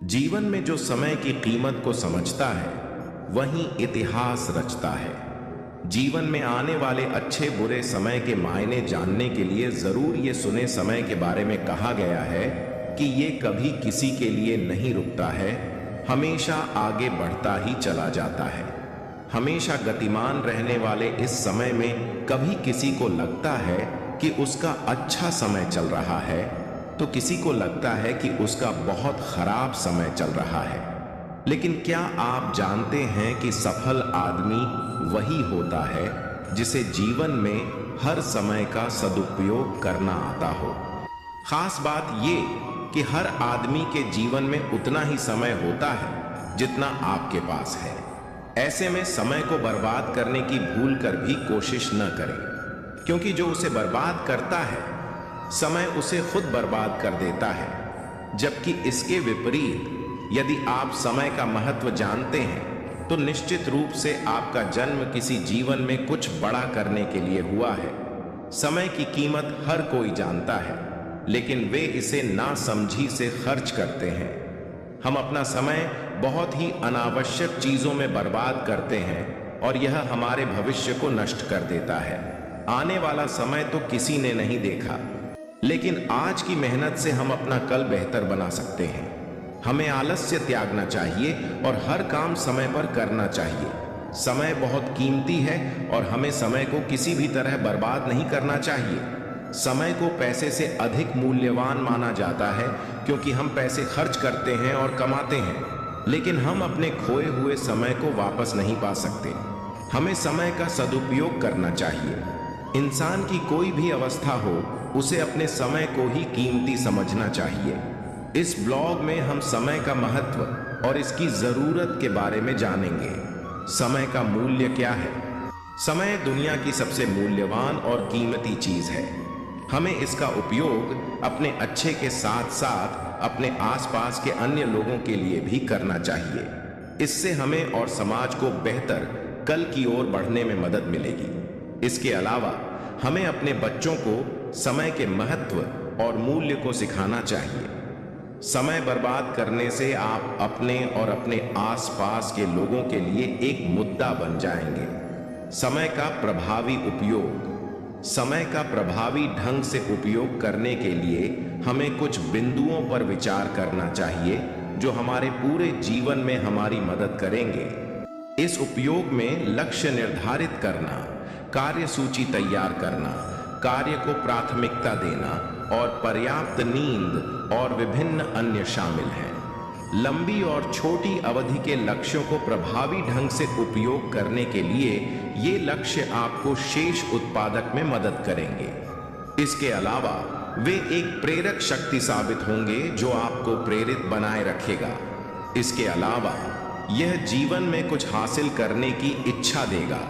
जीवन में जो समय की कीमत को समझता है वही इतिहास रचता है। जीवन में आने वाले अच्छे बुरे समय के मायने जानने के लिए जरूर ये सुने समय के बारे में कहा गया है कि ये कभी किसी के लिए नहीं रुकता है, हमेशा आगे बढ़ता ही चला जाता है। हमेशा गतिमान रहने वाले इस समय में कभी किसी को लगता है कि उसका अच्छा समय चल रहा है तो किसी को लगता है कि उसका बहुत खराब समय चल रहा है। लेकिन क्या आप जानते हैं कि सफल आदमी वही होता है जिसे जीवन में हर समय का सदुपयोग करना आता हो। खास बात ये कि हर आदमी के जीवन में उतना ही समय होता है जितना आपके पास है। ऐसे में समय को बर्बाद करने की भूल कर भी कोशिश न करें, क्योंकि जो उसे बर्बाद करता है समय उसे खुद बर्बाद कर देता है। जबकि इसके विपरीत यदि आप समय का महत्व जानते हैं तो निश्चित रूप से आपका जन्म किसी जीवन में कुछ बड़ा करने के लिए हुआ है। समय की कीमत हर कोई जानता है, लेकिन वे इसे नासमझी से खर्च करते हैं। हम अपना समय बहुत ही अनावश्यक चीजों में बर्बाद करते हैं और यह हमारे भविष्य को नष्ट कर देता है। आने वाला समय तो किसी ने नहीं देखा, लेकिन आज की मेहनत से हम अपना कल बेहतर बना सकते हैं। हमें आलस्य त्यागना चाहिए और हर काम समय पर करना चाहिए। समय बहुत कीमती है और हमें समय को किसी भी तरह बर्बाद नहीं करना चाहिए। समय को पैसे से अधिक मूल्यवान माना जाता है, क्योंकि हम पैसे खर्च करते हैं और कमाते हैं, लेकिन हम अपने खोए हुए समय को वापस नहीं पा सकते। हमें समय का सदुपयोग करना चाहिए। इंसान की कोई भी अवस्था हो, उसे अपने समय को ही कीमती समझना चाहिए। इस ब्लॉग में हम समय का महत्व और इसकी जरूरत के बारे में जानेंगे। समय का मूल्य क्या है? समय दुनिया की सबसे मूल्यवान और कीमती चीज है। हमें इसका उपयोग अपने अच्छे के साथ साथ अपने आसपास के अन्य लोगों के लिए भी करना चाहिए। इससे हमें और समाज को बेहतर कल की ओर बढ़ने में मदद मिलेगी। इसके अलावा हमें अपने बच्चों को समय के महत्व और मूल्य को सिखाना चाहिए। समय बर्बाद करने से आप अपने और अपने आसपास के लोगों के लिए एक मुद्दा बन जाएंगे। समय का प्रभावी उपयोग। समय का प्रभावी ढंग से उपयोग करने के लिए हमें कुछ बिंदुओं पर विचार करना चाहिए जो हमारे पूरे जीवन में हमारी मदद करेंगे। इस उपयोग में लक्ष्य निर्धारित करना, कार्य सूची तैयार करना, कार्य को प्राथमिकता देना और पर्याप्त नींद और विभिन्न अन्य शामिल हैं। लंबी और छोटी अवधि के लक्ष्यों को प्रभावी ढंग से उपयोग करने के लिए ये लक्ष्य आपको शेष उत्पादक में मदद करेंगे। इसके अलावा वे एक प्रेरक शक्ति साबित होंगे जो आपको प्रेरित बनाए रखेगा। इसके अलावा यह जीवन में कुछ हासिल करने की इच्छा देगा।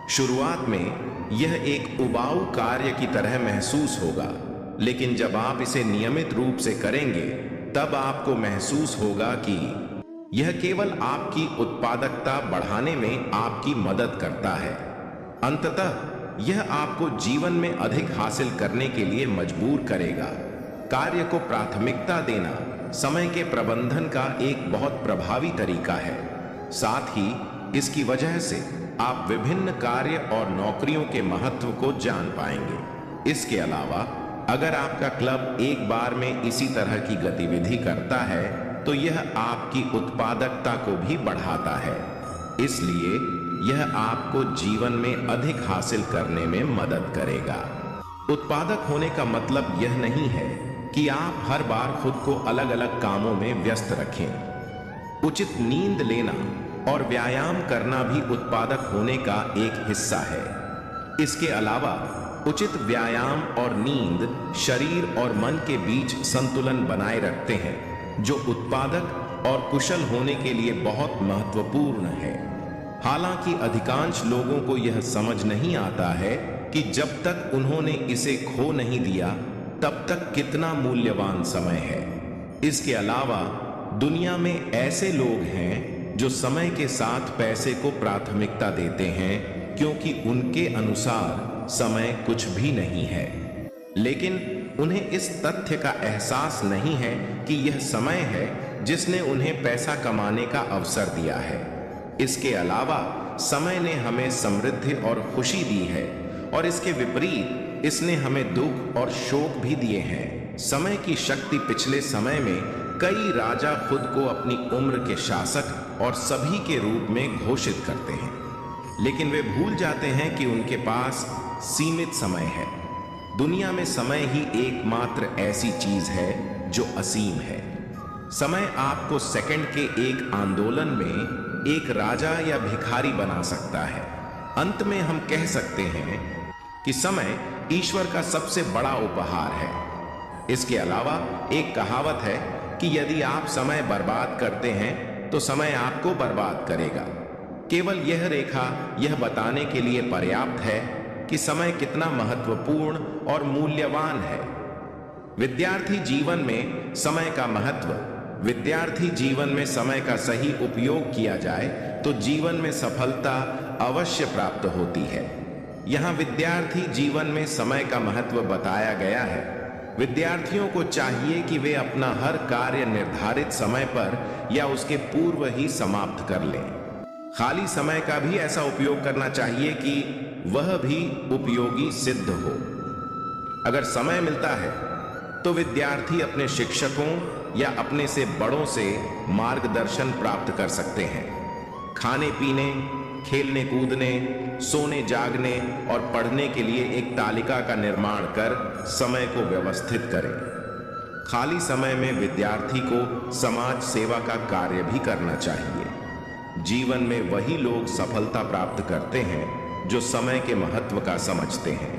शुरुआत में यह एक उबाऊ कार्य की तरह महसूस होगा, लेकिन जब आप इसे नियमित रूप से करेंगे तब आपको महसूस होगा कि यह केवल आपकी उत्पादकता बढ़ाने में आपकी मदद करता है। अंततः यह आपको जीवन में अधिक हासिल करने के लिए मजबूर करेगा। कार्य को प्राथमिकता देना समय के प्रबंधन का एक बहुत प्रभावी तरीका है। साथ ही इसकी वजह से आप विभिन्न कार्य और नौकरियों के महत्व को जान पाएंगे। इसके अलावा अगर आपका क्लब एक बार में इसी तरह की गतिविधि करता है तो यह आपकी उत्पादकता को भी बढ़ाता है। इसलिए यह आपको जीवन में अधिक हासिल करने में मदद करेगा। उत्पादक होने का मतलब यह नहीं है कि आप हर बार खुद को अलग अलग कामों में व्यस्त रखें। उचित नींद लेना और व्यायाम करना भी उत्पादक होने का एक हिस्सा है। इसके अलावा उचित व्यायाम और नींद शरीर और मन के बीच संतुलन बनाए रखते हैं, जो उत्पादक और कुशल होने के लिए बहुत महत्वपूर्ण है। हालांकि अधिकांश लोगों को यह समझ नहीं आता है कि जब तक उन्होंने इसे खो नहीं दिया तब तक कितना मूल्यवान समय है। इसके अलावा दुनिया में ऐसे लोग हैं जो समय के साथ पैसे को प्राथमिकता देते हैं, क्योंकि उनके अनुसार समय कुछ भी नहीं है। लेकिन उन्हें इस तथ्य का एहसास नहीं है कि यह समय है जिसने उन्हें पैसा कमाने का अवसर दिया है। इसके अलावा समय ने हमें समृद्धि और खुशी दी है, और इसके विपरीत इसने हमें दुख और शोक भी दिए हैं। समय की शक्ति पिछले समय में कई राजा खुद को अपनी उम्र के शासक और सभी के रूप में घोषित करते हैं, लेकिन वे भूल जाते हैं कि उनके पास सीमित समय है। दुनिया में समय ही एकमात्र ऐसी चीज है जो असीम है। समय आपको सेकंड के एक आंदोलन में एक राजा या भिखारी बना सकता है। अंत में हम कह सकते हैं कि समय ईश्वर का सबसे बड़ा उपहार है। इसके अलावा एक कहावत है कि यदि आप समय बर्बाद करते हैं तो समय आपको बर्बाद करेगा। केवल यह रेखा यह बताने के लिए पर्याप्त है कि समय कितना महत्वपूर्ण और मूल्यवान है। विद्यार्थी जीवन में समय का महत्व। विद्यार्थी जीवन में समय का सही उपयोग किया जाए तो जीवन में सफलता अवश्य प्राप्त होती है। यहाँ विद्यार्थी जीवन में समय का महत्व बताया गया है। विद्यार्थियों को चाहिए कि वे अपना हर कार्य निर्धारित समय पर या उसके पूर्व ही समाप्त कर लें। खाली समय का भी ऐसा उपयोग करना चाहिए कि वह भी उपयोगी सिद्ध हो। अगर समय मिलता है तो विद्यार्थी अपने शिक्षकों या अपने से बड़ों से मार्गदर्शन प्राप्त कर सकते हैं। खाने पीने, खेलने कूदने, सोने जागने और पढ़ने के लिए एक तालिका का निर्माण कर समय को व्यवस्थित करें। खाली समय में विद्यार्थी को समाज सेवा का कार्य भी करना चाहिए। जीवन में वही लोग सफलता प्राप्त करते हैं जो समय के महत्व का समझते हैं।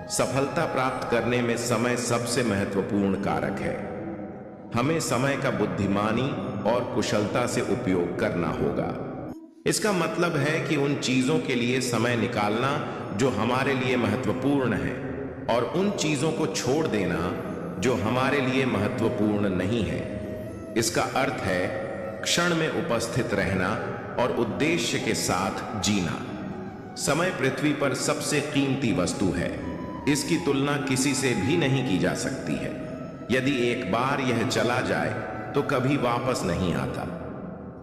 सफलता प्राप्त करने में समय सबसे महत्वपूर्ण कारक है। हमें समय का बुद्धिमानी और कुशलता से उपयोग करना होगा। इसका मतलब है कि उन चीजों के लिए समय निकालना जो हमारे लिए महत्वपूर्ण है, और उन चीजों को छोड़ देना जो हमारे लिए महत्वपूर्ण नहीं है। इसका अर्थ है क्षण में उपस्थित रहना और उद्देश्य के साथ जीना। समय पृथ्वी पर सबसे कीमती वस्तु है। इसकी तुलना किसी से भी नहीं की जा सकती है। यदि एक बार यह चला जाए तो कभी वापस नहीं आता।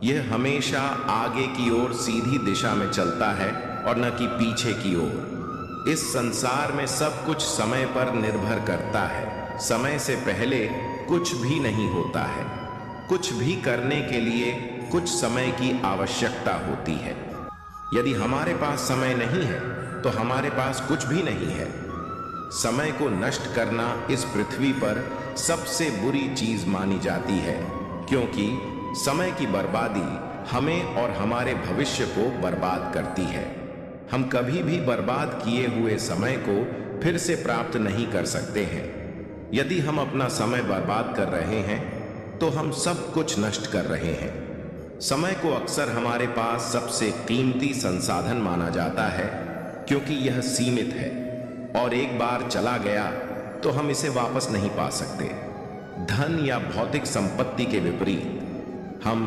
यह हमेशा आगे की ओर सीधी दिशा में चलता है और न कि पीछे की ओर। इस संसार में सब कुछ समय पर निर्भर करता है। समय से पहले कुछ भी नहीं होता है। कुछ भी करने के लिए कुछ समय की आवश्यकता होती है। यदि हमारे पास समय नहीं है तो हमारे पास कुछ भी नहीं है। समय को नष्ट करना इस पृथ्वी पर सबसे बुरी चीज मानी जाती है, क्योंकि समय की बर्बादी हमें और हमारे भविष्य को बर्बाद करती है। हम कभी भी बर्बाद किए हुए समय को फिर से प्राप्त नहीं कर सकते हैं। यदि हम अपना समय बर्बाद कर रहे हैं तो हम सब कुछ नष्ट कर रहे हैं। समय को अक्सर हमारे पास सबसे कीमती संसाधन माना जाता है, क्योंकि यह सीमित है और एक बार चला गया तो हम इसे वापस नहीं पा सकते। धन या भौतिक संपत्ति के विपरीत हम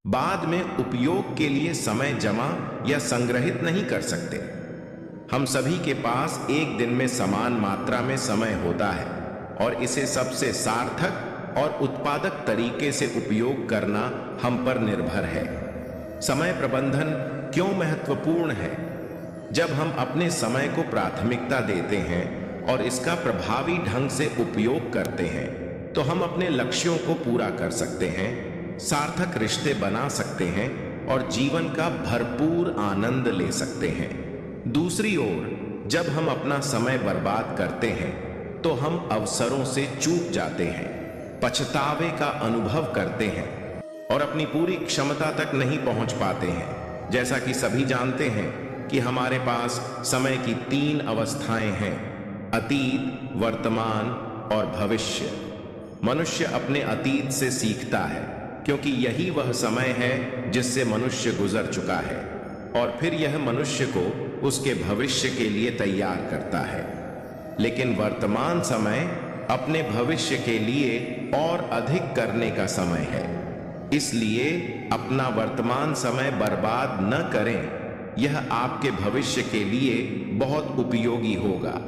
बाद में उपयोग के लिए समय जमा या संग्रहित नहीं कर सकते। हम सभी के पास एक दिन में समान मात्रा में समय होता है और इसे सबसे सार्थक और उत्पादक तरीके से उपयोग करना हम पर निर्भर है। समय प्रबंधन क्यों महत्वपूर्ण है? जब हम अपने समय को प्राथमिकता देते हैं और इसका प्रभावी ढंग से उपयोग करते हैं तो हम अपने लक्ष्यों को पूरा कर सकते हैं, सार्थक रिश्ते बना सकते हैं और जीवन का भरपूर आनंद ले सकते हैं। दूसरी ओर जब हम अपना समय बर्बाद करते हैं तो हम अवसरों से चूक जाते हैं, पछतावे का अनुभव करते हैं और अपनी पूरी क्षमता तक नहीं पहुंच पाते हैं। जैसा कि सभी जानते हैं कि हमारे पास समय की 3 अवस्थाएं हैं: अतीत, वर्तमान और भविष्य। मनुष्य अपने अतीत से सीखता है, क्योंकि यही वह समय है जिससे मनुष्य गुजर चुका है, और फिर यह मनुष्य को उसके भविष्य के लिए तैयार करता है। लेकिन वर्तमान समय अपने भविष्य के लिए और अधिक करने का समय है। इसलिए अपना वर्तमान समय बर्बाद न करें। यह आपके भविष्य के लिए बहुत उपयोगी होगा।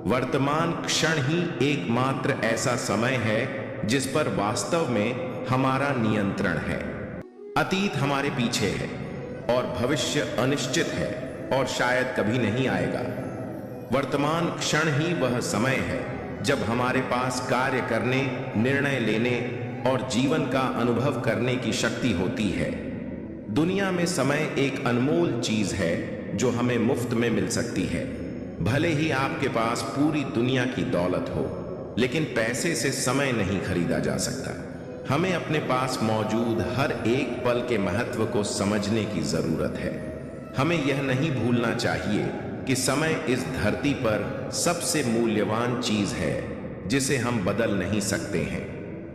वर्तमान क्षण ही एकमात्र ऐसा समय है जिस पर वास्तव में हमारा नियंत्रण है। अतीत हमारे पीछे है और भविष्य अनिश्चित है और शायद कभी नहीं आएगा। वर्तमान क्षण ही वह समय है जब हमारे पास कार्य करने, निर्णय लेने और जीवन का अनुभव करने की शक्ति होती है। दुनिया में समय एक अनमोल चीज है जो हमें मुफ्त में मिल सकती है। भले ही आपके पास पूरी दुनिया की दौलत हो, लेकिन पैसे से समय नहीं खरीदा जा सकता। हमें अपने पास मौजूद हर एक पल के महत्व को समझने की जरूरत है। हमें यह नहीं भूलना चाहिए कि समय इस धरती पर सबसे मूल्यवान चीज है जिसे हम बदल नहीं सकते हैं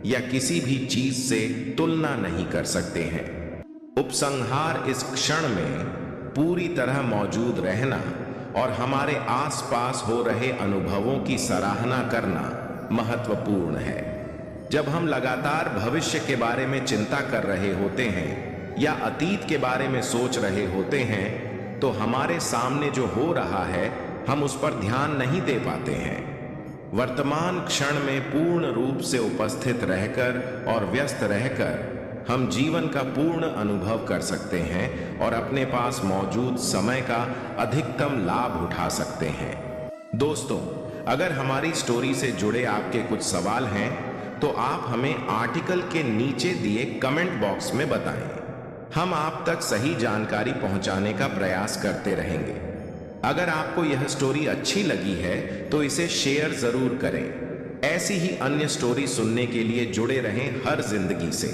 या किसी भी चीज से तुलना नहीं कर सकते हैं। उपसंहार इस क्षण में पूरी तरह मौजूद रहना और हमारे आसपास हो रहे अनुभवों की सराहना करना महत्वपूर्ण है। जब हम लगातार भविष्य के बारे में चिंता कर रहे होते हैं या अतीत के बारे में सोच रहे होते हैं, तो हमारे सामने जो हो रहा है हम उस पर ध्यान नहीं दे पाते हैं। वर्तमान क्षण में पूर्ण रूप से उपस्थित रहकर और व्यस्त रहकर हम जीवन का पूर्ण अनुभव कर सकते हैं और अपने पास मौजूद समय का अधिकतम लाभ उठा सकते हैं। दोस्तों, अगर हमारी स्टोरी से जुड़े आपके कुछ सवाल हैं तो आप हमें आर्टिकल के नीचे दिए कमेंट बॉक्स में बताएं। हम आप तक सही जानकारी पहुंचाने का प्रयास करते रहेंगे। अगर आपको यह स्टोरी अच्छी लगी है तो इसे शेयर जरूर करें। ऐसी ही अन्य स्टोरी सुनने के लिए जुड़े रहें हर जिंदगी से।